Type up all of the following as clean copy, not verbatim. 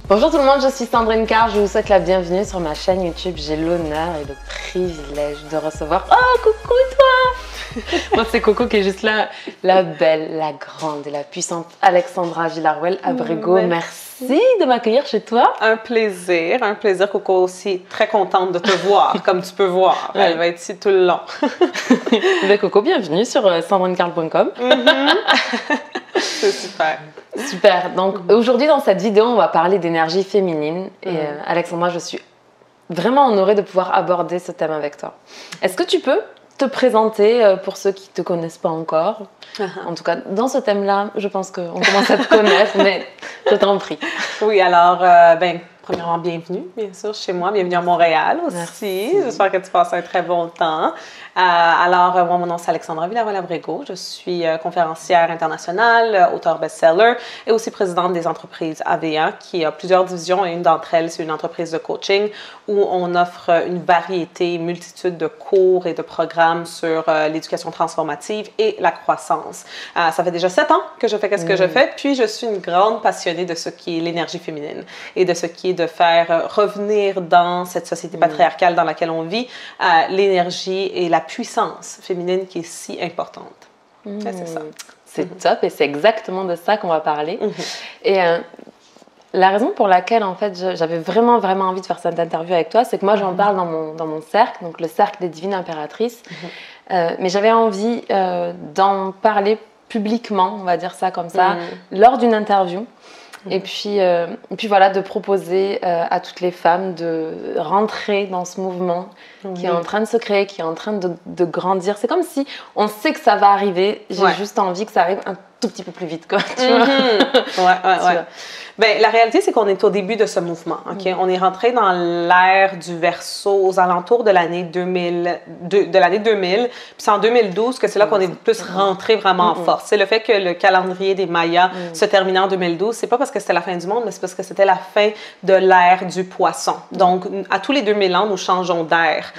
Bonjour tout le monde, je suis Sandrine Carr, je vous souhaite la bienvenue sur ma chaîne YouTube. J'ai l'honneur et le privilège de recevoir... Oh, coucou toi! Moi c'est Coco qui est juste là, la belle, la grande et la puissante Alexandra Villarruel-Abrego. Merci de m'accueillir chez toi. Un plaisir Coco, aussi très contente de te voir, comme tu peux voir. Ouais. Elle va être ici tout le long. Ben, Coco, bienvenue sur sandrinecarl.com. C'est super. Super, donc aujourd'hui dans cette vidéo on va parler d'énergie féminine et Alexandra, je suis vraiment honorée de pouvoir aborder ce thème avec toi. Est-ce que tu peux te présenter pour ceux qui ne te connaissent pas encore? En tout cas, dans ce thème-là, je pense qu'on commence à te connaître, mais je t'en prie. Oui, alors, premièrement, bienvenue, bien sûr, chez moi. Bienvenue à Montréal aussi. Merci. J'espère que tu passes un très bon temps. Alors, moi, mon nom, c'est Alexandra Villarruel-Abrego. Je suis conférencière internationale, auteure best-seller et aussi présidente des entreprises AVA, qui a plusieurs divisions et une d'entre elles, c'est une entreprise de coaching où on offre une variété, une multitude de cours et de programmes sur l'éducation transformative et la croissance. Ça fait déjà 7 ans que je fais ce que je fais, puis je suis une grande passionnée de ce qui est l'énergie féminine et de ce qui est de faire revenir dans cette société patriarcale dans laquelle on vit l'énergie et la puissance féminine qui est si importante. C'est ça. C'est top et c'est exactement de ça qu'on va parler. Et la raison pour laquelle en fait j'avais vraiment envie de faire cette interview avec toi, c'est que moi j'en parle dans mon cercle, donc le cercle des divines impératrices, mais j'avais envie d'en parler publiquement, on va dire ça comme ça, lors d'une interview. Et puis voilà, de proposer à toutes les femmes de rentrer dans ce mouvement qui est en train de se créer, qui est en train de grandir. C'est comme si on sait que ça va arriver, j'ai juste envie que ça arrive un tout petit peu plus vite, quoi, tu vois? Ouais. Ben, la réalité, c'est qu'on est au début de ce mouvement. Okay? On est rentré dans l'ère du Verseau aux alentours de l'année 2000. Puis c'est en 2012 que c'est là qu'on est plus rentré vraiment en force. C'est le fait que le calendrier des Mayas se terminait en 2012. C'est pas parce que c'était la fin du monde, mais c'est parce que c'était la fin de l'ère du poisson. Donc, à tous les 2000 ans, nous changeons d'ère.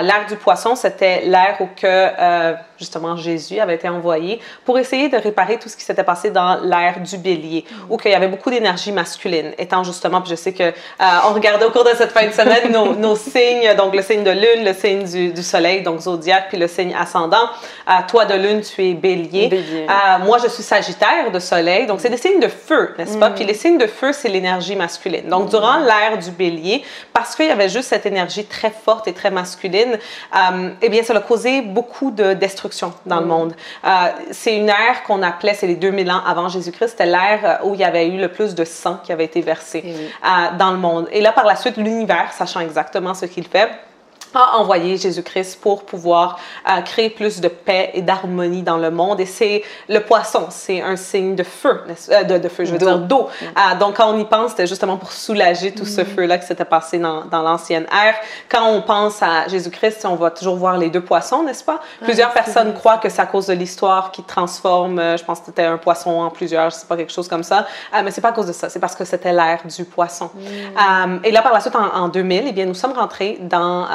L'ère du poisson, c'était l'ère où que, justement, Jésus avait été envoyé pour essayer de réparer tout ce qui s'était passé dans l'ère du Bélier, où il y avait beaucoup d'énergie masculine, étant justement, puis je sais que on regardait au cours de cette fin de semaine nos signes, donc le signe de lune, le signe du soleil, donc zodiaque, puis le signe ascendant. Toi de lune, tu es bélier. Moi, je suis sagittaire de soleil, donc c'est des signes de feu, n'est-ce pas? Puis les signes de feu, c'est l'énergie masculine. Donc durant l'ère du bélier, parce qu'il y avait juste cette énergie très forte et très masculine, eh bien, ça a causé beaucoup de destruction dans le monde. C'est une ère qu'on appelait, c'est les 2000 ans avant Jésus-Christ, c'était l'ère où il y avait eu le plus de sang qui avait été versé dans le monde. Et là, par la suite, l'univers, sachant exactement ce qu'il fait, a envoyé Jésus-Christ pour pouvoir créer plus de paix et d'harmonie dans le monde. Et c'est le poisson, c'est un signe de feu, de feu, je veux dire d'eau. Donc, quand on y pense, c'était justement pour soulager tout ce feu-là qui s'était passé dans l'ancienne ère. Quand on pense à Jésus-Christ, on va toujours voir les deux poissons, n'est-ce pas? Plusieurs personnes croient que c'est à cause de l'histoire qui transforme, je pense que c'était un poisson en plusieurs, je sais pas, quelque chose comme ça. Mais c'est pas à cause de ça, c'est parce que c'était l'ère du poisson. Et là, par la suite, en 2000, eh bien, nous sommes rentrés dans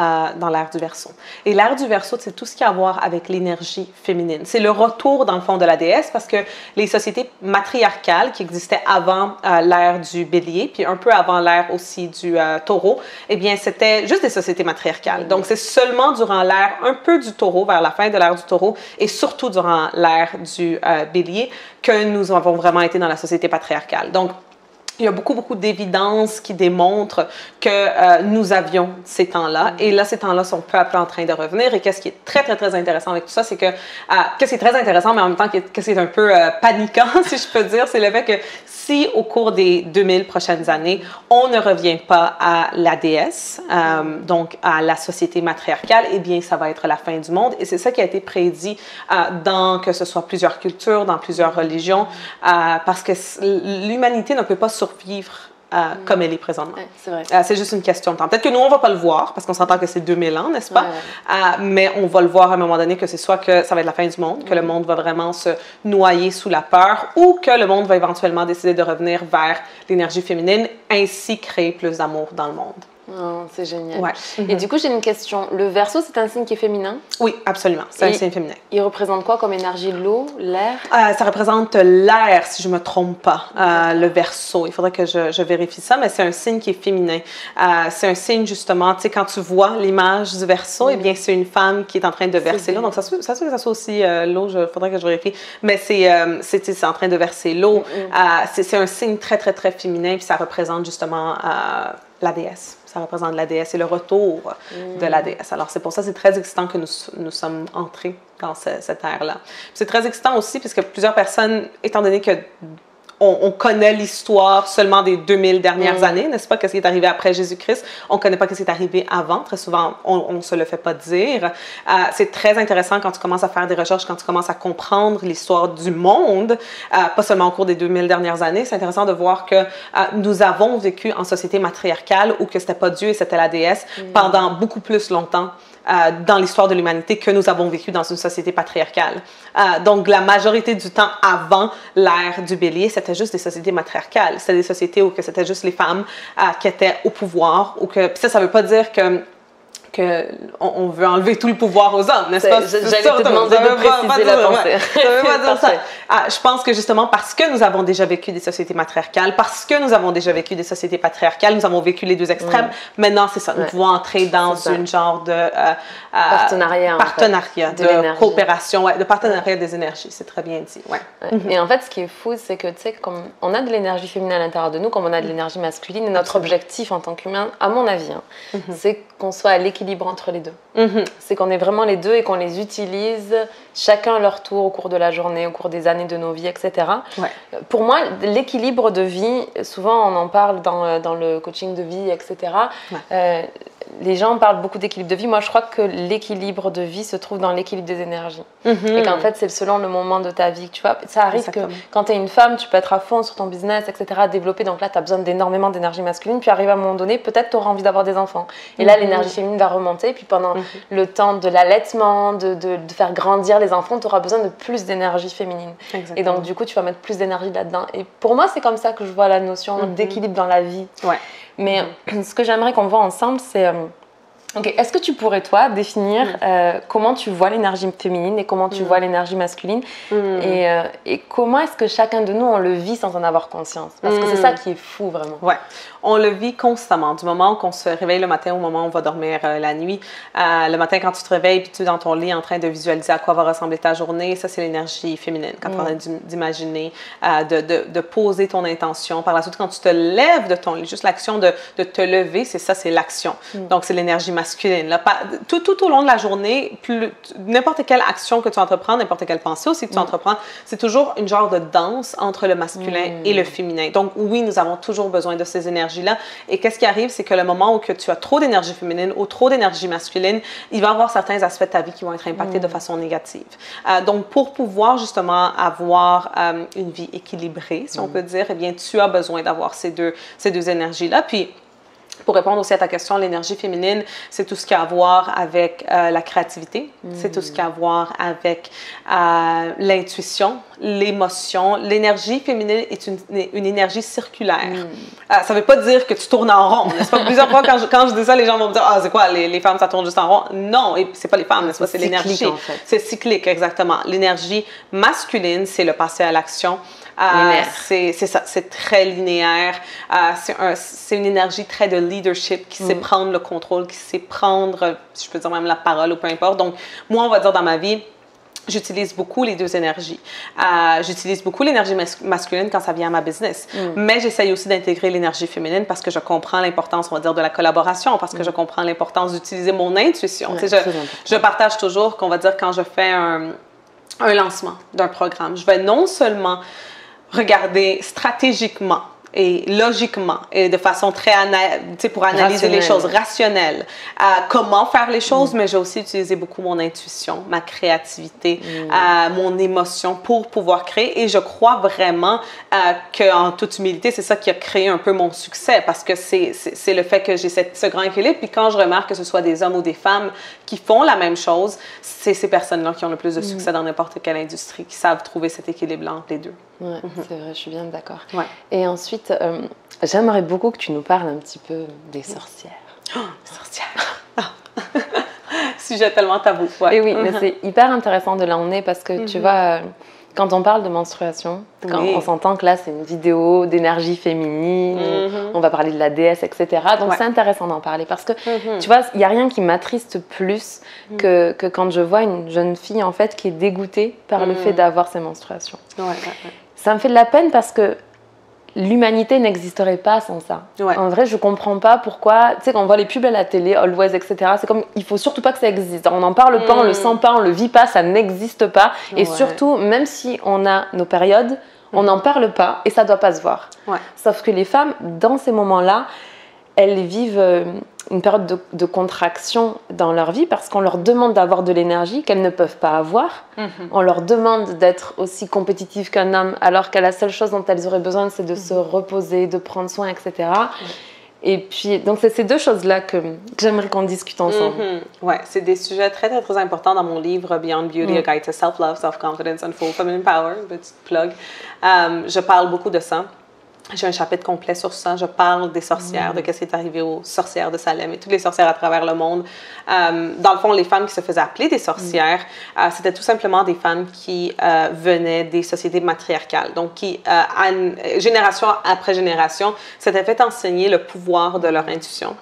l'ère du Verseau. Et l'ère du Verseau, c'est tout ce qui a à voir avec l'énergie féminine. C'est le retour, dans le fond, de la déesse, parce que les sociétés matriarcales qui existaient avant l'ère du Bélier, puis un peu avant l'ère aussi du Taureau, eh bien, c'était juste des sociétés matriarcales. Donc, c'est seulement durant l'ère un peu du Taureau, vers la fin de l'ère du Taureau, et surtout durant l'ère du Bélier, que nous avons vraiment été dans la société patriarcale. Donc, il y a beaucoup d'évidences qui démontrent que nous avions ces temps-là. Et là, ces temps-là sont peu à peu en train de revenir. Et qu'est-ce qui est très intéressant avec tout ça, c'est que, qu'est-ce qui est très intéressant, mais en même temps, qu'est-ce qui est un peu paniquant, si je peux dire, c'est le fait que si au cours des 2000 prochaines années, on ne revient pas à la déesse, donc à la société matriarcale, eh bien, ça va être la fin du monde. Et c'est ça qui a été prédit dans, que ce soit plusieurs cultures, dans plusieurs religions, parce que l'humanité ne peut pas survivre comme elle est présentement. C'est vrai. C'est juste une question de temps. Peut-être que nous, on ne va pas le voir, parce qu'on s'entend que c'est 2000 ans, n'est-ce pas? Mais on va le voir à un moment donné que c'est soit que ça va être la fin du monde, que le monde va vraiment se noyer sous la peur, ou que le monde va éventuellement décider de revenir vers l'énergie féminine, ainsi créer plus d'amour dans le monde. Oh, c'est génial. Ouais. Et du coup, j'ai une question. Le Verseau, c'est un signe qui est féminin? Oui, absolument. C'est un signe féminin. Il représente quoi comme énergie? L'eau, l'air? Ça représente l'air, si je ne me trompe pas, le Verseau. Il faudrait que je vérifie ça, mais c'est un signe qui est féminin. C'est un signe, justement, tu sais, quand tu vois l'image du Verseau, eh bien, c'est une femme qui est en train de verser l'eau. Donc, ça se peut que ça soit aussi l'eau, il faudrait que je vérifie. Mais c'est en train de verser l'eau. C'est un signe très, très, très féminin, puis ça représente, justement, la déesse. Ça représente la déesse et le retour de la déesse. Alors, c'est pour ça que c'est très excitant que nous sommes entrés dans cette ère-là. C'est très excitant aussi parce que plusieurs personnes, étant donné que on connaît l'histoire seulement des 2000 dernières années, n'est-ce pas? Qu'est-ce qui est arrivé après Jésus-Christ? On ne connaît pas ce qui est arrivé avant. Très souvent, on ne se le fait pas dire. C'est très intéressant quand tu commences à faire des recherches, quand tu commences à comprendre l'histoire du monde, pas seulement au cours des 2000 dernières années. C'est intéressant de voir que nous avons vécu en société matriarcale où que ce n'était pas Dieu et c'était la déesse pendant beaucoup plus longtemps. Dans l'histoire de l'humanité que nous avons vécu dans une société patriarcale. Donc, la majorité du temps avant l'ère du bélier, c'était juste des sociétés matriarcales. C'était des sociétés où c'était juste les femmes qui étaient au pouvoir. Ou que, puis ça ne veut pas dire qu'on veut enlever tout le pouvoir aux hommes, n'est-ce pas? J'allais te demander de préciser la pensée. Ça veut pas dire ça. Je pense que justement, parce que nous avons déjà vécu des sociétés matriarcales, parce que nous avons déjà vécu des sociétés patriarcales, nous avons vécu les deux extrêmes. Maintenant, c'est ça. Nous pouvons entrer dans une genre de partenariat, de coopération, de partenariat des énergies. C'est très bien dit. Et en fait, ce qui est fou, c'est que, tu sais, comme on a de l'énergie féminine à l'intérieur de nous, comme on a de l'énergie masculine, et notre objectif en tant qu'humain, à mon avis, c'est qu'on soit à l'équilibre entre les deux. C'est qu'on ait vraiment les deux et qu'on les utilise chacun à leur tour au cours de la journée, au cours des années de nos vies, etc. Pour moi, l'équilibre de vie, souvent on en parle dans le coaching de vie, etc. Les gens parlent beaucoup d'équilibre de vie. Moi, je crois que l'équilibre de vie se trouve dans l'équilibre des énergies. Et qu'en fait, c'est selon le moment de ta vie. Tu vois, ça arrive que quand tu es une femme, tu peux être à fond sur ton business, etc., développer. Donc là, tu as besoin d'énormément d'énergie masculine. Puis arrive à un moment donné, peut-être tu auras envie d'avoir des enfants. Et là, l'énergie féminine va remonter. Puis pendant le temps de l'allaitement, de faire grandir les enfants, tu auras besoin de plus d'énergie féminine. Et donc, du coup, tu vas mettre plus d'énergie là-dedans. Et pour moi, c'est comme ça que je vois la notion d'équilibre dans la vie. Mais ce que j'aimerais qu'on voit ensemble, c'est... est-ce que tu pourrais, toi, définir comment tu vois l'énergie féminine et comment tu vois l'énergie masculine et comment est-ce que chacun de nous, on le vit sans en avoir conscience? Parce que c'est ça qui est fou, vraiment. On le vit constamment. Du moment qu'on se réveille le matin au moment où on va dormir la nuit. Le matin, quand tu te réveilles puis tu es dans ton lit en train de visualiser à quoi va ressembler ta journée, ça, c'est l'énergie féminine. Quand tu es en train d'imaginer, de poser ton intention. Par la suite, quand tu te lèves de ton lit, juste l'action de te lever, c'est l'action. Donc, c'est l'énergie masculine. Là, tout au long de la journée, n'importe quelle action que tu entreprends, n'importe quelle pensée aussi que tu entreprends, c'est toujours une genre de danse entre le masculin et le féminin. Donc, oui, nous avons toujours besoin de ces énergies-là. Et qu'est-ce qui arrive, c'est que le moment où que tu as trop d'énergie féminine ou trop d'énergie masculine, il va y avoir certains aspects de ta vie qui vont être impactés de façon négative. Donc, pour pouvoir justement avoir une vie équilibrée, si on peut dire, eh bien, tu as besoin d'avoir ces deux énergies-là. Puis, pour répondre aussi à ta question, l'énergie féminine, c'est tout ce qui a à voir avec la créativité, c'est tout ce qui a à voir avec l'intuition, l'émotion. L'énergie féminine est une énergie circulaire. Ça ne veut pas dire que tu tournes en rond, n'est-ce pas? Plusieurs fois, quand je dis ça, les gens vont me dire « Ah, c'est quoi, les femmes, ça tourne juste en rond? » Non, ce n'est pas les femmes, n'est-ce pas? C'est l'énergie. En fait. C'est cyclique, exactement. L'énergie masculine, c'est le passer à l'action. C'est ça, c'est très linéaire. C'est une énergie très de leadership qui sait prendre le contrôle, qui sait prendre, je peux dire même la parole ou peu importe. Donc, moi, on va dire dans ma vie, j'utilise beaucoup les deux énergies. J'utilise beaucoup l'énergie masculine quand ça vient à ma business. Mais j'essaye aussi d'intégrer l'énergie féminine parce que je comprends l'importance, on va dire, de la collaboration, parce que je comprends l'importance d'utiliser mon intuition. Je partage toujours qu'on va dire quand je fais un lancement d'un programme, je vais non seulement regarder stratégiquement et logiquement et de façon très pour analyser les choses rationnelles, comment faire les choses, mais j'ai aussi utilisé beaucoup mon intuition, ma créativité, mon émotion pour pouvoir créer. Et je crois vraiment qu'en toute humilité, c'est ça qui a créé un peu mon succès, parce que c'est le fait que j'ai ce grand équilibre. Puis quand je remarque que ce soit des hommes ou des femmes qui font la même chose, c'est ces personnes-là qui ont le plus de succès dans n'importe quelle industrie, qui savent trouver cet équilibre-là entre les deux. Ouais, c'est vrai, je suis bien d'accord. Et ensuite, j'aimerais beaucoup que tu nous parles un petit peu des sorcières. Oh, sorcière! Sujet tellement tabou. Ouais. Et oui, mais c'est hyper intéressant de l'emmener parce que tu vois, quand on parle de menstruation, quand on s'entend que là c'est une vidéo d'énergie féminine, on va parler de la déesse, etc. Donc c'est intéressant d'en parler parce que tu vois, il n'y a rien qui m'attriste plus que quand je vois une jeune fille en fait qui est dégoûtée par le fait d'avoir ses menstruations. Ça me fait de la peine parce que l'humanité n'existerait pas sans ça. En vrai, je comprends pas pourquoi, tu sais, quand on voit les pubs à la télé, Always, etc., c'est comme, il faut surtout pas que ça existe. On n'en parle pas, on le sent pas, on le vit pas, ça n'existe pas. Et surtout, même si on a nos périodes, on n'en parle pas et ça doit pas se voir. Sauf que les femmes, dans ces moments-là, elles vivent une période de contraction dans leur vie parce qu'on leur demande d'avoir de l'énergie qu'elles ne peuvent pas avoir. On leur demande d'être aussi compétitives qu'un homme alors que la seule chose dont elles auraient besoin, c'est de se reposer, de prendre soin, etc. Et puis, donc c'est ces deux choses-là que j'aimerais qu'on discute ensemble. Ouais, c'est des sujets très, très, très importants dans mon livre Beyond Beauty, A Guide to Self-Love, Self-Confidence and Full Feminine Power, petite plug. Je parle beaucoup de ça. J'ai un chapitre complet sur ça. Je parle des sorcières, de ce qui est arrivé aux sorcières de Salem et toutes les sorcières à travers le monde. Dans le fond, les femmes qui se faisaient appeler des sorcières, c'était tout simplement des femmes qui venaient des sociétés matriarcales. Donc, qui, génération après génération, s'étaient fait enseigner le pouvoir de leur intuition.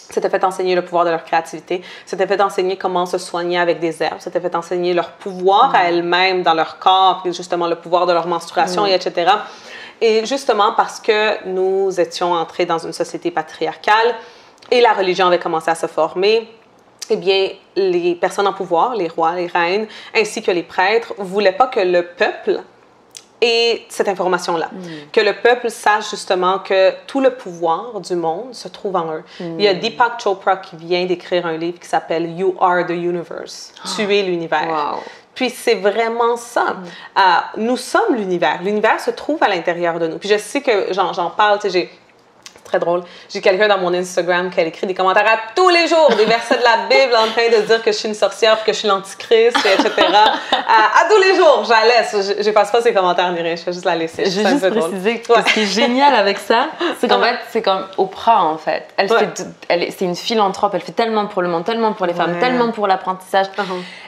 S'étaient fait enseigner le pouvoir de leur créativité, s'étaient fait enseigner comment se soigner avec des herbes, s'étaient fait enseigner leur pouvoir à elles-mêmes dans leur corps, puis justement le pouvoir de leur menstruation, et etc. Et justement parce que nous étions entrés dans une société patriarcale et la religion avait commencé à se former, eh bien, les personnes en pouvoir, les rois, les reines, ainsi que les prêtres, ne voulaient pas que le peuple ait cette information-là. Que le peuple sache justement que tout le pouvoir du monde se trouve en eux. Il y a Deepak Chopra qui vient d'écrire un livre qui s'appelle « You are the universe ». Tu es l'univers. Puis c'est vraiment ça. Nous sommes l'univers. L'univers se trouve à l'intérieur de nous. Puis je sais que j'en parle, tu sais, très drôle. J'ai quelqu'un dans mon Instagram qui a écrit des commentaires à tous les jours, des versets de la Bible en train de dire que je suis une sorcière, que je suis l'antichrist, etc. À tous les jours, je la laisse. Je passe pas ses commentaires ni rien, je fais juste la laisser. Je veux juste préciser que ce qui est génial avec ça, c'est qu'en fait, c'est comme Oprah, en fait. C'est une philanthrope, elle fait tellement pour le monde, tellement pour les femmes, tellement pour l'apprentissage.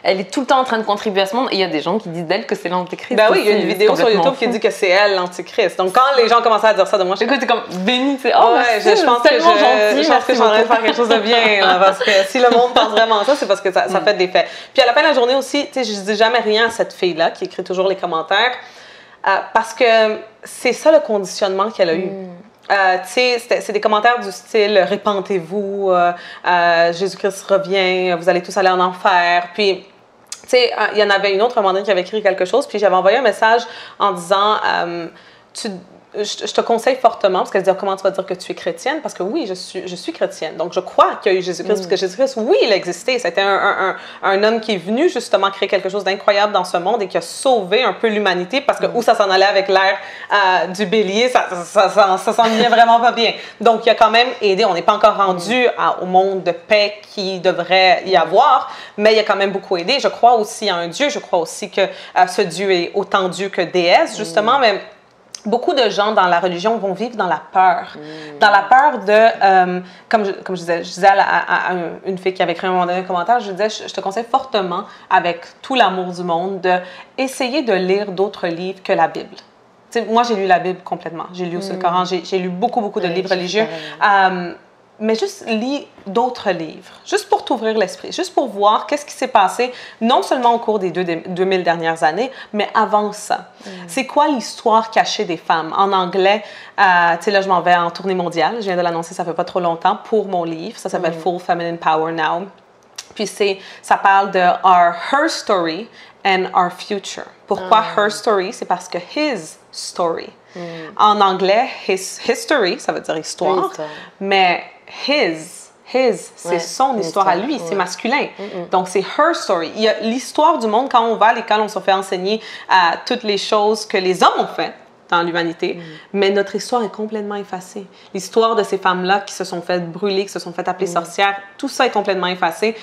Elle est tout le temps en train de contribuer à ce monde et il y a des gens qui disent d'elle que c'est l'antichrist. Ben oui, il y a une vidéo sur YouTube qui dit que c'est elle l'antichrist. Donc quand les gens commençaient à dire ça de moi, je c'est comme béni, c'est je pense que je pense que j'aimerais faire quelque chose de bien. Parce que si le monde pense vraiment ça, c'est parce que ça fait des faits. Puis à la fin de la journée aussi, tu sais, je dis jamais rien à cette fille-là qui écrit toujours les commentaires parce que c'est ça le conditionnement qu'elle a eu. Tu sais, c'est des commentaires du style « Répentez-vous, Jésus-Christ revient, vous allez tous aller en enfer ». Puis, tu sais, il y en avait une autre, un moment donné, qui avait écrit quelque chose, puis j'avais envoyé un message en disant je te conseille fortement, parce qu'elle dit comment tu vas dire que tu es chrétienne, parce que oui, je suis chrétienne. Donc, je crois qu'il y a eu Jésus-Christ, parce que Jésus-Christ, oui, il a existé. C'était un homme qui est venu justement créer quelque chose d'incroyable dans ce monde et qui a sauvé un peu l'humanité, parce que où ça s'en allait avec l'ère du bélier, ça s'en venait vraiment pas bien. Donc, il a quand même aidé. On n'est pas encore rendu au monde de paix qui devrait y avoir, mais il a quand même beaucoup aidé. Je crois aussi à un Dieu. Je crois aussi que ce Dieu est autant Dieu que déesse, justement, mais beaucoup de gens dans la religion vont vivre dans la peur. Dans la peur de, comme je disais à une fille qui avait écrit un moment donné un commentaire, je disais, je te conseille fortement, avec tout l'amour du monde, d'essayer de lire d'autres livres que la Bible. T'sais, moi, j'ai lu la Bible complètement. J'ai lu aussi le Coran, j'ai lu beaucoup de livres religieux. Mais juste lis d'autres livres, juste pour t'ouvrir l'esprit, juste pour voir qu'est-ce qui s'est passé, non seulement au cours des 2000 dernières années, mais avant ça. C'est quoi l'histoire cachée des femmes? En anglais, tu sais, là, je m'en vais en tournée mondiale. Je viens de l'annoncer, ça fait pas trop longtemps, pour mon livre. Ça s'appelle Full Feminine Power Now. Puis ça parle de her story and our future. Pourquoi her story? C'est parce que his story. En anglais, his history, ça veut dire histoire, mais c'est son histoire à lui, c'est masculin. Donc, c'est her story. Il y a l'histoire du monde, quand on va à l'école, on se fait enseigner toutes les choses que les hommes ont fait. dans l'humanité, mais notre histoire est complètement effacée. L'histoire de ces femmes-là qui se sont faites brûler, qui se sont faites appeler sorcières, tout ça est complètement effacé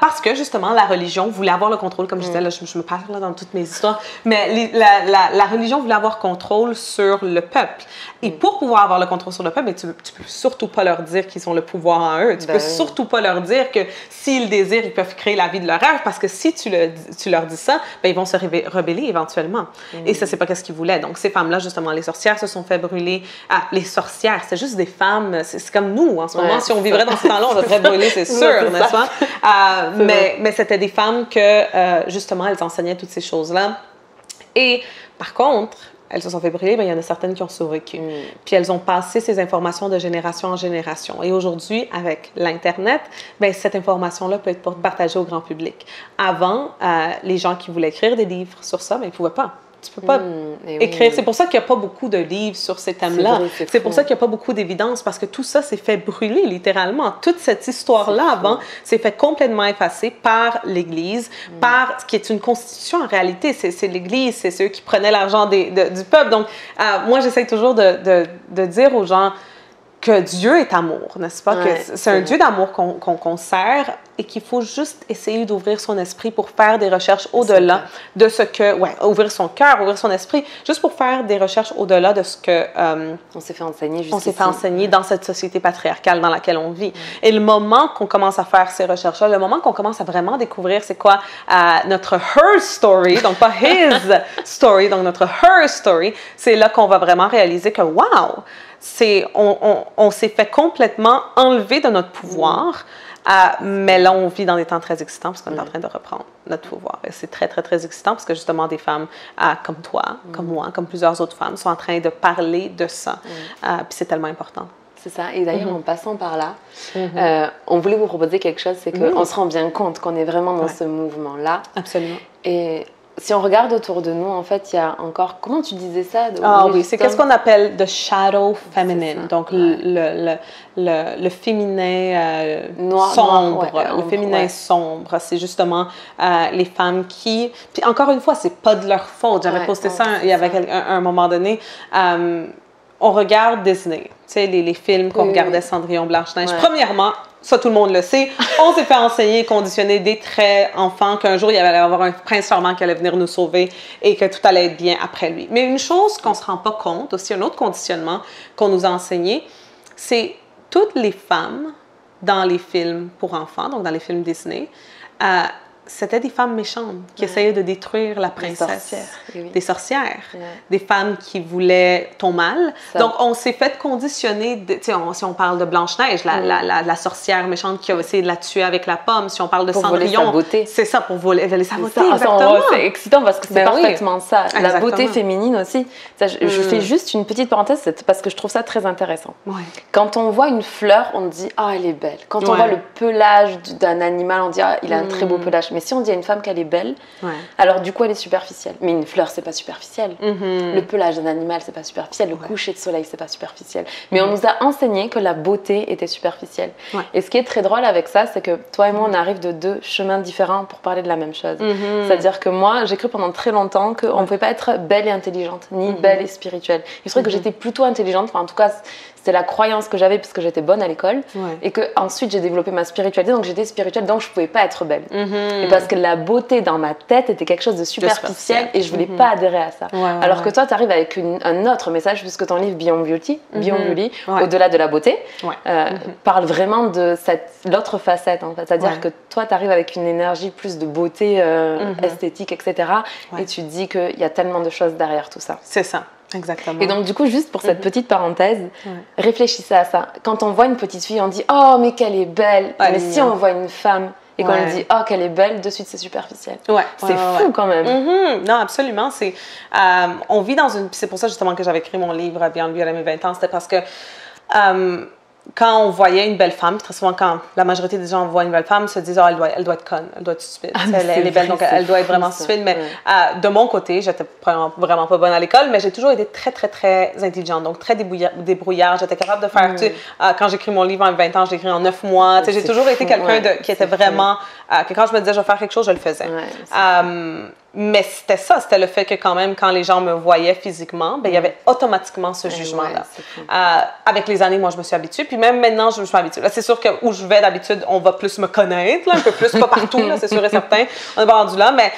parce que, justement, la religion voulait avoir le contrôle, comme je disais, là, je me parle là dans toutes mes histoires, mais la religion voulait avoir contrôle sur le peuple. Et pour pouvoir avoir le contrôle sur le peuple, tu peux surtout pas leur dire qu'ils ont le pouvoir en eux. Tu peux surtout pas leur dire que s'ils désirent, ils peuvent créer la vie de leur rêve, parce que si tu leur dis ça, ben, ils vont se rebeller éventuellement. Et ça, c'est pas ce qu'ils voulaient. Donc, ces femmes-là, justement, les sorcières se sont fait brûler. Ah, les sorcières, c'est juste des femmes, c'est comme nous, en ce moment. Si on vivrait dans ce temps-là, on devrait brûler, c'est sûr, n'est-ce pas? Mais c'était des femmes que, justement, elles enseignaient toutes ces choses-là. Et, par contre, elles se sont fait brûler, mais il y en a certaines qui ont survécu. Puis elles ont passé ces informations de génération en génération. Et aujourd'hui, avec l'Internet, bien, cette information-là peut être partagée au grand public. Avant, les gens qui voulaient écrire des livres sur ça, mais ils ne pouvaient pas. Tu peux pas écrire. Oui. C'est pour ça qu'il n'y a pas beaucoup de livres sur ces thèmes-là. C'est pour ça qu'il n'y a pas beaucoup d'évidence, parce que tout ça s'est fait brûler, littéralement. Toute cette histoire-là, avant, s'est fait complètement effacer par l'Église, par ce qui est une constitution, en réalité. C'est l'Église, c'est ceux qui prenaient l'argent du peuple. Donc, moi, j'essaie toujours de dire aux gens que Dieu est amour, n'est-ce pas? Ouais, que c'est un Dieu d'amour qu'on sert, et qu'il faut juste essayer d'ouvrir son esprit pour faire des recherches au-delà de ce que... Ouais, ouvrir son cœur, ouvrir son esprit, juste pour faire des recherches au-delà de ce que... on s'est fait enseigner jusqu'ici. On s'est fait enseigner dans cette société patriarcale dans laquelle on vit. Et le moment qu'on commence à faire ces recherches-là, le moment qu'on commence à vraiment découvrir c'est quoi notre her story, donc pas his story, donc notre her story, c'est là qu'on va vraiment réaliser que, wow! On s'est fait complètement enlever de notre pouvoir, mais là, on vit dans des temps très excitants parce qu'on est en train de reprendre notre pouvoir. Et c'est très, très, très excitant parce que justement, des femmes comme toi, comme moi, comme plusieurs autres femmes sont en train de parler de ça. Puis c'est tellement important. C'est ça. Et d'ailleurs, en passant par là, on voulait vous proposer quelque chose, c'est qu'on se rend bien compte qu'on est vraiment dans ce mouvement-là. Absolument. Et si on regarde autour de nous, en fait, il y a encore... Comment tu disais ça? Oui, c'est qu'est-ce qu'on appelle the shadow feminine. Donc, le féminin noir, sombre. Le féminin sombre, c'est justement les femmes qui... Puis encore une fois, c'est pas de leur faute. J'avais posté ça il y avait un moment donné. On regarde Disney, tu sais, les films qu'on regardait, Cendrillon, Blanche-Neige. Premièrement, ça, tout le monde le sait. On s'est fait enseigner et conditionner dès très enfant qu'un jour, il allait y avoir un prince charmant qui allait venir nous sauver et que tout allait être bien après lui. Mais une chose qu'on ne se rend pas compte, aussi un autre conditionnement qu'on nous a enseigné, c'est toutes les femmes dans les films pour enfants, donc dans les films Disney, c'était des femmes méchantes qui essayaient de détruire la princesse. Des sorcières. Des femmes qui voulaient ton mal. Donc, on s'est fait conditionner, si on parle de Blanche-Neige, la sorcière méchante qui a essayé de la tuer avec la pomme, si on parle de Cendrillon, c'est ça, pour voler sa beauté. C'est excitant parce que c'est parfaitement ça. La beauté féminine aussi. Je fais juste une petite parenthèse parce que je trouve ça très intéressant. Quand on voit une fleur, on dit « Ah, elle est belle ». Quand on voit le pelage d'un animal, on dit « Ah, il a un très beau pelage ». Mais si on dit à une femme qu'elle est belle, alors du coup elle est superficielle. Mais une fleur, c'est pas superficiel. Le pelage d'un animal, c'est pas superficiel. Le coucher de soleil, c'est pas superficiel. Mais on nous a enseigné que la beauté était superficielle. Et ce qui est très drôle avec ça, c'est que toi et moi, on arrive de deux chemins différents pour parler de la même chose. C'est-à-dire que moi, j'ai cru pendant très longtemps qu'on ne pouvait pas être belle et intelligente, ni belle et spirituelle. Il se trouve que j'étais plutôt intelligente, enfin en tout cas... C'était la croyance que j'avais parce que j'étais bonne à l'école et que ensuite j'ai développé ma spiritualité, donc j'étais spirituelle, donc je pouvais pas être belle. Et parce que la beauté dans ma tête était quelque chose de superficiel et je voulais pas adhérer à ça. Alors que toi, tu arrives avec un autre message puisque ton livre Beyond Beauty, au-delà de la beauté, parle vraiment de l'autre facette en fait. C'est-à-dire que toi, tu arrives avec une énergie plus de beauté esthétique, etc. Et tu dis qu'il y a tellement de choses derrière tout ça. C'est ça. Exactement. Et donc, du coup, juste pour cette petite parenthèse, réfléchissez à ça. Quand on voit une petite fille, on dit « Oh, mais qu'elle est belle !» Mais si on voit une femme et qu'on lui dit « Oh, qu'elle est belle !» de suite, c'est superficiel. C'est fou quand même. Non, absolument. On vit dans une... C'est pour ça, justement, que j'avais écrit mon livre « Beyond Beauty à mes 20 ans ». C'était parce que... quand on voyait une belle femme, très souvent quand la majorité des gens voient une belle femme, se disent « Oh, elle doit être conne, elle doit être stupide. Elle est belle, donc elle doit être vraiment stupide. » Mais de mon côté, j'étais vraiment pas bonne à l'école, mais j'ai toujours été très, très, très intelligente, donc très débrouilllaire. J'étais capable de faire, tu sais, quand j'écris mon livre en 20 ans, je l'écris en 9 mois. J'ai toujours été quelqu'un qui était vraiment... que quand je me disais « Je vais faire quelque chose », je le faisais. Mais c'était ça, c'était le fait que quand même, quand les gens me voyaient physiquement, ben, il y avait automatiquement ce jugement-là. Cool. Avec les années, moi, je me suis habituée. Puis même maintenant, je me suis habituée. Là, c'est sûr que où je vais d'habitude, on va plus me connaître, là, un peu plus, pas partout, là, c'est sûr et certain. On n'est pas rendu là, mais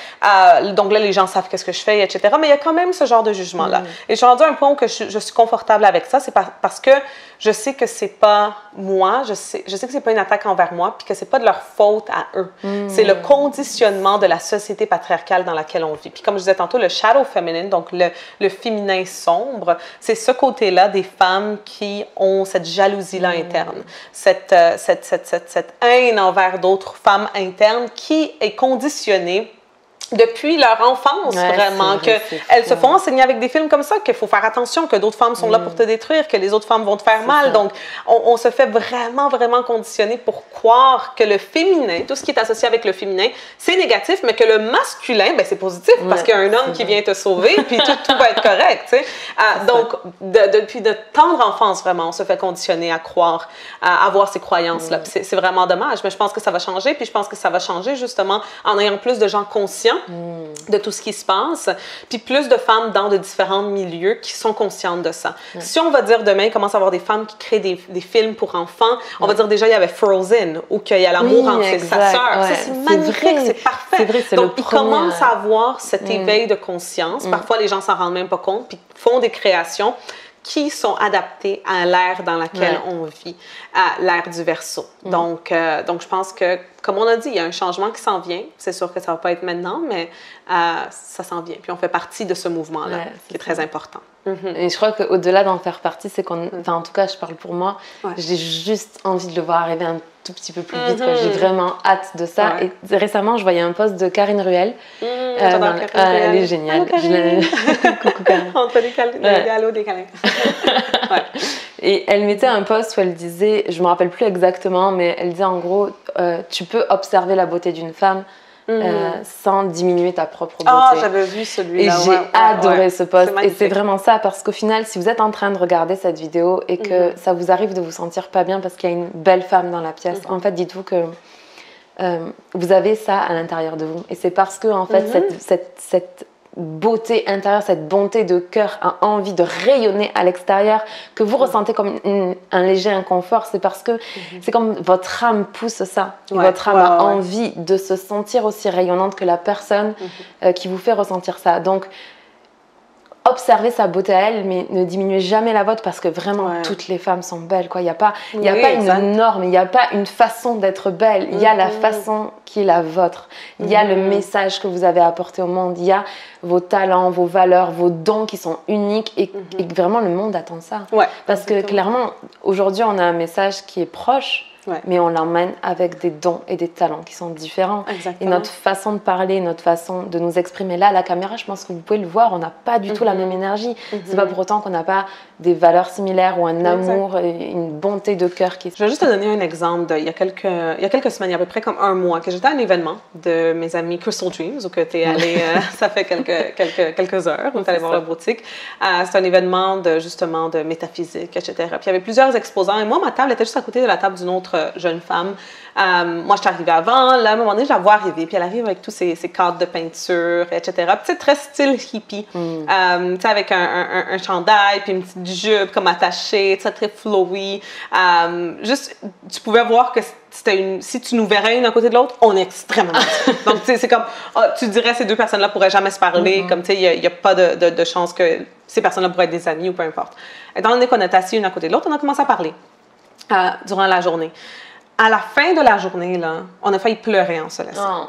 donc là, les gens savent qu'est-ce que je fais, etc. Mais il y a quand même ce genre de jugement-là. Et je suis rendue à un point où que je suis confortable avec ça. C'est parce que je sais que c'est pas moi, je sais que c'est pas une attaque envers moi, puis que c'est pas de leur faute à eux. C'est le conditionnement de la société patriarcale dans laquelle on vit. Puis comme je disais tantôt, le shadow feminine, donc le féminin sombre, c'est ce côté-là des femmes qui ont cette jalousie-là interne, cette haine envers d'autres femmes internes qui est conditionnée depuis leur enfance, vraiment, qu'elles se font enseigner avec des films comme ça, qu'il faut faire attention, que d'autres femmes sont là pour te détruire, que les autres femmes vont te faire mal. Donc, on se fait vraiment, vraiment conditionner pour croire que le féminin, tout ce qui est associé avec le féminin, c'est négatif, mais que le masculin, ben, c'est positif, parce qu'il y a un homme qui vient te sauver, puis tout va être correct, tu sais. Donc, depuis de tendre enfance, vraiment, on se fait conditionner à croire, à avoir ces croyances-là. C'est vraiment dommage, mais je pense que ça va changer, puis je pense que ça va changer, justement, en ayant plus de gens conscients de tout ce qui se passe, puis plus de femmes dans de différents milieux qui sont conscientes de ça. Si on va dire demain, il commence à avoir des femmes qui créent des films pour enfants, on va dire déjà, il y avait Frozen, où qu'il y a l'amour entre sa sœur. Ça, c'est magnifique, c'est parfait. C'est vrai, donc, ils commencent à avoir cet éveil de conscience. Parfois, les gens s'en rendent même pas compte, puis font des créations qui sont adaptées à l'ère dans laquelle on vit, à l'ère du Verseau. Donc, je pense que, comme on a dit, il y a un changement qui s'en vient. C'est sûr que ça ne va pas être maintenant, mais ça s'en vient. Puis on fait partie de ce mouvement-là, qui est très important. Et je crois qu'au-delà d'en faire partie, c'est qu'on... Enfin, en tout cas, je parle pour moi, j'ai juste envie de le voir arriver un tout petit peu plus vite. J'ai vraiment hâte de ça. Et récemment, je voyais un post de Karine Ruel. Elle est géniale. Coucou Karine. On te fait des allos, des câlins. Et elle mettait un post où elle disait, je me rappelle plus exactement, mais elle disait en gros, tu peux observer la beauté d'une femme sans diminuer ta propre beauté. Ah, j'avais vu celui-là. Et j'ai adoré ce post. Et c'est vraiment ça, parce qu'au final, si vous êtes en train de regarder cette vidéo et que ça vous arrive de vous sentir pas bien parce qu'il y a une belle femme dans la pièce, en fait, dites-vous que vous avez ça à l'intérieur de vous. Et c'est parce que, en fait, cette beauté intérieure, cette bonté de cœur a envie de rayonner à l'extérieur, que vous ressentez comme un léger inconfort, c'est parce que c'est comme votre âme pousse ça. Votre âme a envie de se sentir aussi rayonnante que la personne qui vous fait ressentir ça. Donc, observez sa beauté à elle, mais ne diminuez jamais la vôtre, parce que vraiment, toutes les femmes sont belles, quoi. Il n'y a pas, pas une norme, il n'y a pas une façon d'être belle. Il y a la façon qui est la vôtre. Il y a le message que vous avez apporté au monde. Il y a vos talents, vos valeurs, vos dons qui sont uniques et que vraiment le monde attend ça. Parce que clairement, aujourd'hui, on a un message qui est proche, mais on l'emmène avec des dons et des talents qui sont différents. Et notre façon de parler, notre façon de nous exprimer là, à la caméra, je pense que vous pouvez le voir, on n'a pas du tout la même énergie. C'est pas pour autant qu'on n'a pas des valeurs similaires ou un amour, une bonté de cœur qui... Je vais juste te donner un exemple il y a quelques semaines, il y a à peu près comme un mois, que j'étais à un événement de mes amis Crystal Dreams, où tu es allée, ça fait quelques heures, où tu es allée voir la boutique. C'est un événement justement de métaphysique, etc. Puis il y avait plusieurs exposants, et moi, ma table était juste à côté de la table d'une autre jeune femme. Moi, je suis arrivée avant. Là, à un moment donné, je la vois arriver. Puis elle arrive avec tous ses cadres de peinture, etc. Puis c'est très style hippie. Tu sais, avec un chandail, puis une petite jupe comme attachée, tu sais, très flowy. Juste, tu pouvais voir que si tu nous verrais une à côté de l'autre, on est extrêmement donc, tu sais, c'est comme, tu dirais ces deux personnes-là pourraient jamais se parler. Comme, tu sais, il n'y a pas de chance que ces personnes-là pourraient être des amis ou peu importe. Étant donné qu'on est assis une à côté de l'autre, on a commencé à parler durant la journée. À la fin de la journée, là, on a failli pleurer en se laissant.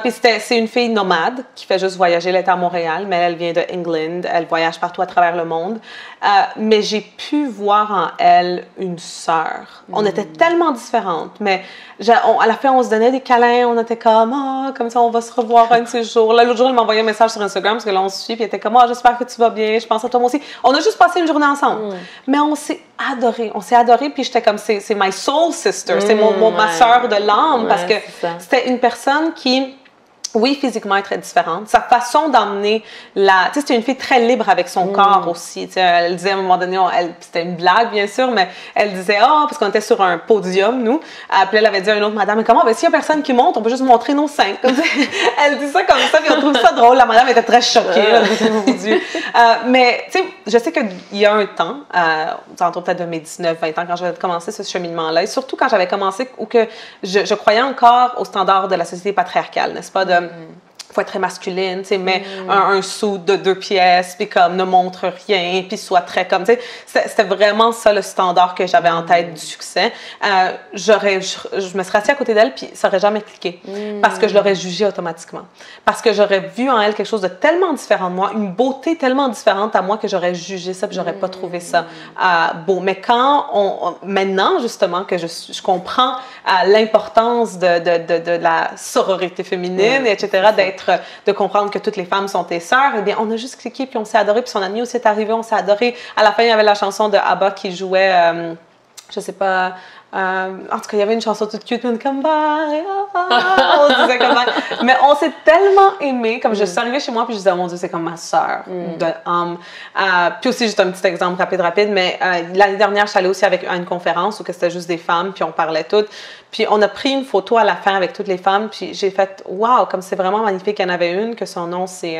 Puis c'est une fille nomade qui fait juste voyager. Elle est à Montréal, mais elle vient de England. Elle voyage partout à travers le monde. Mais j'ai pu voir en elle une sœur. On était tellement différentes, mais à la fin, on se donnait des câlins. On était comme ça, on va se revoir un de ces jours. Là, l'autre jour, elle m'a envoyé un message sur Instagram, parce que là, on se suit, puis elle était comme, j'espère que tu vas bien, je pense à toi, moi aussi. On a juste passé une journée ensemble. Mais on s'est adorés, puis j'étais comme, c'est my soul sister, c'est ma sœur de l'âme, parce que c'était une personne qui oui, physiquement, elle est très différente. Sa façon d'emmener la... Tu sais, c'était une fille très libre avec son corps aussi. Tu sais, elle disait à un moment donné, c'était une blague, bien sûr, mais elle disait, parce qu'on était sur un podium, nous. Puis elle avait dit à une autre madame, mais comment? Ben, s'il y a personne qui monte, on peut juste montrer nos seins. Elle dit ça comme ça, puis on trouve ça drôle. La madame était très choquée. Mon Dieu. Mais, tu sais, je sais qu'il y a un temps, autour peut-être de mes 19-20 ans, quand j'avais commencé ce cheminement-là, et surtout quand j'avais commencé, où que je croyais encore aux standards de la société patriarcale, n'est-ce pas? Faut être très masculine, tu sais, mais un sou de 2 pièces, puis comme ne montre rien, puis soit très comme, tu sais, c'était vraiment ça le standard que j'avais en tête du succès. Je me serais assise à côté d'elle, puis ça aurait jamais cliqué, parce que je l'aurais jugée automatiquement, parce que j'aurais vu en elle quelque chose de tellement différent de moi, une beauté tellement différente à moi que j'aurais jugé ça, puis j'aurais pas trouvé ça beau. Mais quand maintenant justement que je comprends l'importance de la sororité féminine, etc., de comprendre que toutes les femmes sont tes sœurs, eh bien, on a juste cliqué, puis on s'est adoré, puis son ami aussi est arrivé, on s'est adoré. À la fin, il y avait la chanson de ABBA qui jouait, je sais pas, en tout cas, il y avait une chanson toute cute, comme bye, on disait comme bye. Mais on s'est tellement aimés, comme je suis arrivée chez moi, puis je disais, oh mon Dieu, c'est comme ma sœur de âme. Puis aussi, juste un petit exemple rapide, mais l'année dernière, je suis allée aussi à une conférence où c'était juste des femmes, puis on parlait toutes. Puis on a pris une photo à la fin avec toutes les femmes, puis j'ai fait, waouh, comme c'est vraiment magnifique. Il y en avait une que son nom, c'est...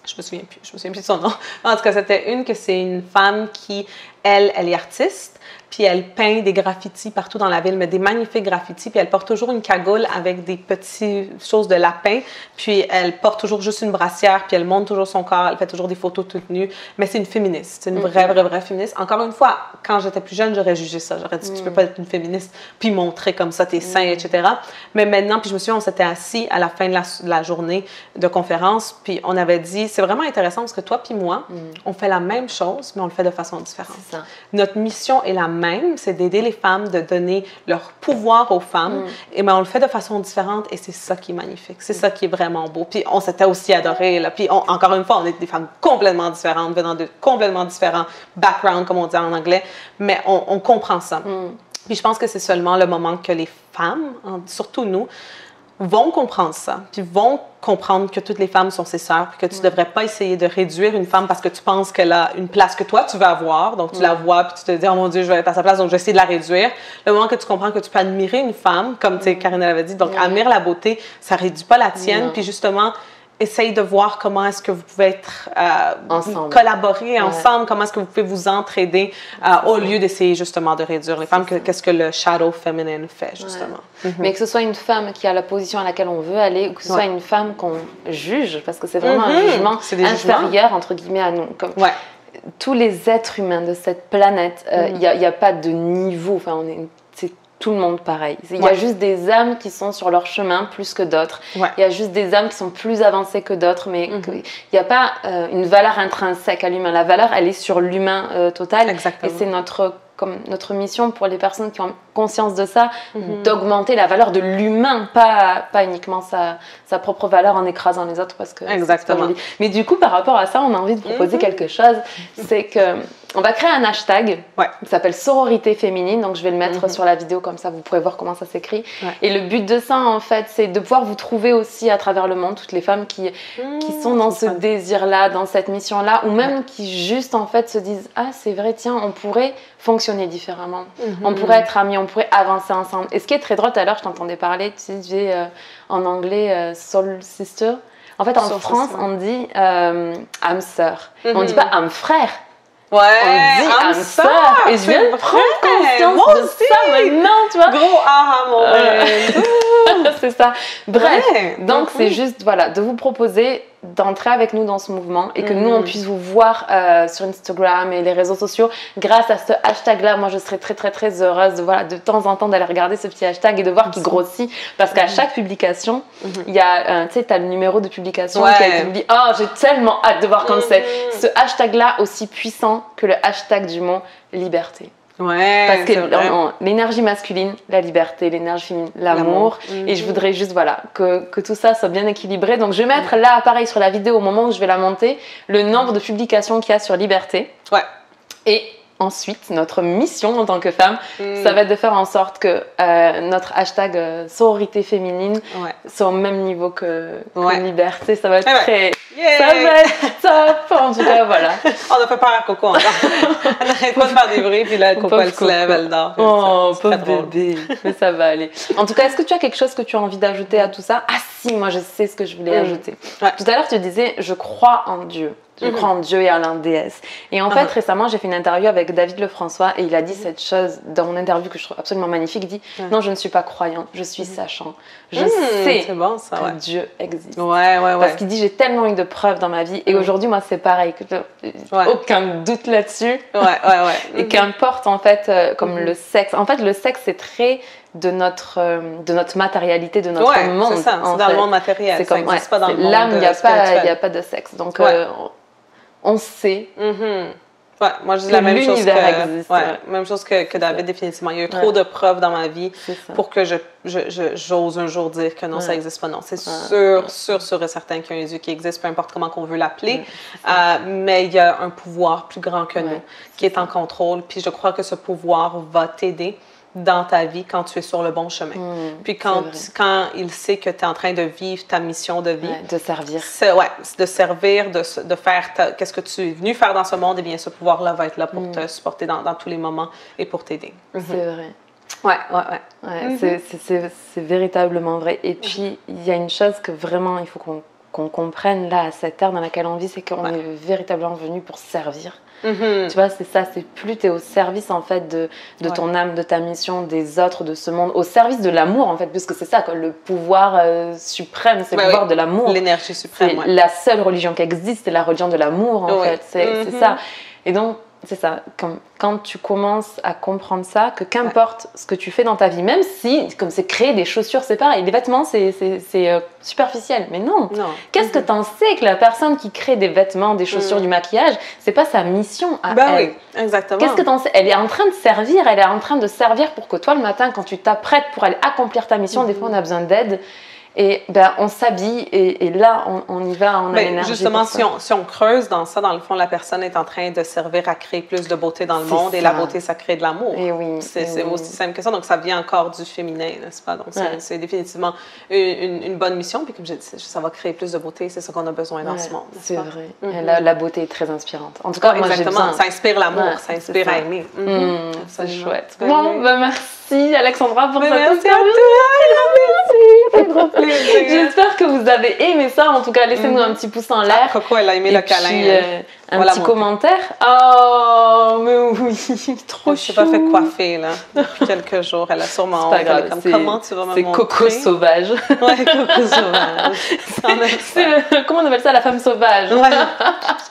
je me souviens plus de son nom. En tout cas, c'était que c'est une femme qui, elle est artiste, puis elle peint des graffitis partout dans la ville, mais des magnifiques graffitis, puis elle porte toujours une cagoule avec des petites choses de lapin, puis elle porte toujours juste une brassière, puis elle montre toujours son corps, elle fait toujours des photos toute nues, mais c'est une féministe, c'est une vraie féministe. Encore une fois, quand j'étais plus jeune, j'aurais jugé ça, j'aurais dit, tu peux pas être une féministe, puis montrer comme ça tes seins, etc. Mais maintenant, puis je me souviens, on s'était assis à la fin de la journée de conférence, puis on avait dit, c'est vraiment intéressant parce que toi puis moi, on fait la même chose, mais on le fait de façon différente. C'est ça. Notre mission est la même, c'est d'aider les femmes, de donner leur pouvoir aux femmes, et mais on le fait de façon différente, et c'est ça qui est magnifique, c'est ça qui est vraiment beau. Puis on s'était aussi adorés, là. Puis encore une fois, on est des femmes complètement différentes, venant de complètement différents backgrounds, comme on dit en anglais, mais on comprend ça. Puis je pense que c'est seulement le moment que les femmes, surtout nous, vont comprendre ça, puis vont comprendre que toutes les femmes sont ses sœurs, puis que tu ne devrais pas essayer de réduire une femme parce que tu penses qu'elle a une place que toi, tu veux avoir, donc tu la vois, puis tu te dis « Oh mon Dieu, je vais être à sa place, donc je vais essayer de la réduire ». Le moment que tu comprends que tu peux admirer une femme, comme Karine l'avait dit, donc admire la beauté, ça ne réduit pas la tienne, puis justement, essaye de voir comment est-ce que vous pouvez être collaborer ensemble, comment est-ce que vous pouvez vous entraider au lieu d'essayer justement de réduire les femmes. Qu'est-ce que le shadow feminine fait justement. Mais que ce soit une femme qui a la position à laquelle on veut aller ou que ce soit une femme qu'on juge, parce que c'est vraiment un jugement inférieur entre guillemets à nous. Comme tous les êtres humains de cette planète, il n'y a pas de niveau, enfin c'est tout le monde pareil. Il y a juste des âmes qui sont sur leur chemin plus que d'autres. Il y a juste des âmes qui sont plus avancées que d'autres, mais il n'y a pas une valeur intrinsèque à l'humain. La valeur, elle est sur l'humain total. Exactement. Et c'est notre mission pour les personnes qui ont conscience de ça, d'augmenter la valeur de l'humain, pas uniquement sa propre valeur en écrasant les autres. Parce que exactement. Mais du coup, par rapport à ça, on a envie de proposer quelque chose. C'est que on va créer un hashtag qui s'appelle sororité féminine, donc je vais le mettre sur la vidéo, comme ça vous pourrez voir comment ça s'écrit. Et le but de ça, en fait, c'est de pouvoir vous trouver aussi à travers le monde, toutes les femmes qui sont dans ce désir-là, dans cette mission-là, ou même qui juste en fait se disent « Ah, c'est vrai, tiens, on pourrait fonctionner différemment, on pourrait être amis, on pourrait avancer ensemble ». Et ce qui est très drôle, tout à l'heure, je t'entendais parler, tu disais en anglais « soul sister ». En fait, en France, on dit « âme sœur ». On ne dit pas « âme frère ». Ouais, on dit âme sœur. Et je viens de prendre conscience de ça maintenant, tu vois. Gros aha moment. C'est ça. Bref, donc c'est juste de vous proposer d'entrer avec nous dans ce mouvement et que nous, on puisse vous voir sur Instagram et les réseaux sociaux grâce à ce hashtag-là. Moi, je serais très, très, très heureuse de temps en temps d'aller regarder ce petit hashtag et de voir qu'il grossit parce qu'à chaque publication, il y a, tu sais, tu as le numéro de publication qui a été dit « Oh, j'ai tellement hâte de voir comme c'est ce hashtag-là aussi puissant que le hashtag du mot liberté ». Parce que l'énergie masculine, la liberté, l'énergie féminine, l'amour. Et je voudrais juste que tout ça soit bien équilibré. Donc je vais mettre là, pareil, sur la vidéo, au moment où je vais la monter, le nombre de publications qu'il y a sur liberté. Et ensuite, notre mission en tant que femme, ça va être de faire en sorte que notre hashtag sororité féminine soit au même niveau que liberté. Ça va être très... Ça va être top! En tout cas, voilà. On a fait peur à Coco encore. Elle n'arrête pas de faire des bruits, puis là, Coco, elle se lève, elle dort. Oh, pauvre bébé. Mais ça va aller. En tout cas, est-ce que tu as quelque chose que tu as envie d'ajouter à tout ça? Ah si, moi je sais ce que je voulais ajouter. Tout à l'heure, tu disais, je crois en Dieu. Je crois en Dieu et à l'un déesse. Et en fait, récemment, j'ai fait une interview avec David Lefrançois et il a dit cette chose dans mon interview que je trouve absolument magnifique. Il dit non, je ne suis pas croyant, je suis sachant. Je sais bon, ça, que Dieu existe. Parce qu'il dit j'ai tellement eu de preuves dans ma vie et aujourd'hui, moi, c'est pareil. Aucun doute là-dessus. Et qu'importe en fait, comme le sexe. En fait, le sexe, c'est très de notre matérialité, de notre monde. C'est ça, c'est dans le monde matériel. C'est comme, pas dans le monde l'âme, il n'y a pas de sexe. Donc, on sait. Moi, je dis la même chose même chose que David, définitivement. Il y a eu trop de preuves dans ma vie pour que j'ose un jour dire que non, ça n'existe pas. Non, c'est sûr et certain qu'il y a un Dieu qui existe, peu importe comment qu'on veut l'appeler. Mais il y a un pouvoir plus grand que nous qui est en contrôle. Puis je crois que ce pouvoir va t'aider dans ta vie quand tu es sur le bon chemin. Puis quand il sait que tu es en train de vivre ta mission de vie. De servir. De servir, de faire qu'est-ce que tu es venu faire dans ce monde, et bien ce pouvoir-là va être là pour te supporter dans tous les moments et pour t'aider. C'est vrai. C'est véritablement vrai. Et puis, il y a une chose que vraiment, il faut qu'on comprenne là, à cette ère dans laquelle on vit, c'est qu'on est véritablement venu pour servir. Tu vois, c'est ça, c'est plus tu es au service en fait de ton âme, de ta mission, des autres, de ce monde, au service de l'amour en fait, puisque c'est ça, quoi, le pouvoir suprême, c'est le pouvoir de l'amour. L'énergie suprême, c'est la seule religion qui existe, c'est la religion de l'amour en fait, c'est ça. Et donc, c'est ça, quand tu commences à comprendre ça, que qu'importe ce que tu fais dans ta vie, même si, comme c'est créer des chaussures, c'est pareil, les vêtements, c'est superficiel, mais non. Qu'est-ce que t'en sais que la personne qui crée des vêtements, des chaussures, du maquillage, c'est pas sa mission à elle. Oui, exactement. Qu'est-ce que t'en sais? Elle est en train de servir, elle est en train de servir pour que toi, le matin, quand tu t'apprêtes pour aller accomplir ta mission, des fois, on a besoin d'aide. Et on s'habille et là, on y va, on a l'énergie. Justement, si on creuse dans ça, dans le fond, la personne est en train de servir à créer plus de beauté dans le monde et la beauté, ça crée de l'amour. C'est aussi simple que ça. Donc, ça vient encore du féminin, n'est-ce pas? Donc, c'est définitivement une bonne mission. Puis, comme j'ai dit, ça va créer plus de beauté. C'est ça qu'on a besoin dans ce monde. C'est vrai. La beauté est très inspirante. En tout cas, moi, j'ai besoin. Ça inspire l'amour, ça inspire à aimer. C'est chouette. Bon, merci Alexandra pour cette interview. Merci. J'espère que vous avez aimé ça. En tout cas, laissez-nous un petit pouce en l'air. Coco, elle a aimé le câlin. Un petit commentaire. Oh, mais oui, trop chou. Je ne pas fait coiffer, là, depuis quelques jours. Elle a sûrement honte. Elle est comme, comment tu vas me montrer? C'est Coco sauvage. Coco sauvage. Comment on appelle ça, la femme sauvage?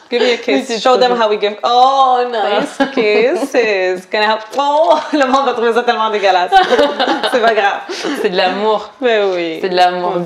Give me a kiss. Show them how we give. Oh, nice kisses. Can I help? Oh, le monde va trouver ça tellement dégueulasse. C'est pas grave. C'est de l'amour. Mais oui. C'est de l'amour.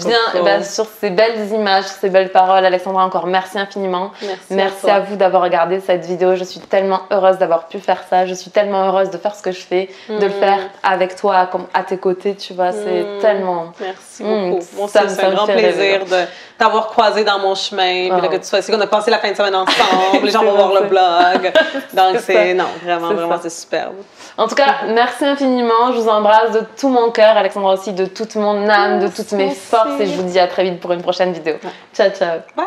Bien, sur ces belles images, sur ces belles paroles, Alexandra, encore merci infiniment. Merci à vous d'avoir regardé cette vidéo. Je suis tellement heureuse d'avoir pu faire ça. Je suis tellement heureuse de faire ce que je fais, de le faire avec toi, comme à tes côtés, tu vois. C'est tellement... Merci beaucoup. Bon, c'est un grand plaisir de t'avoir croisé dans mon chemin. Puis là, que tu sois ici, qu'on a passé la fin de semaine ensemble. Les gens vont voir le blog. Donc, c'est... Non, vraiment, c'est superbe. En tout cas, merci infiniment. Je vous embrasse de tout mon cœur. Alexandra aussi, de toute mon âme, de toutes mes forces. Et je vous dis à très vite pour une prochaine vidéo. Ciao, ciao. Bye.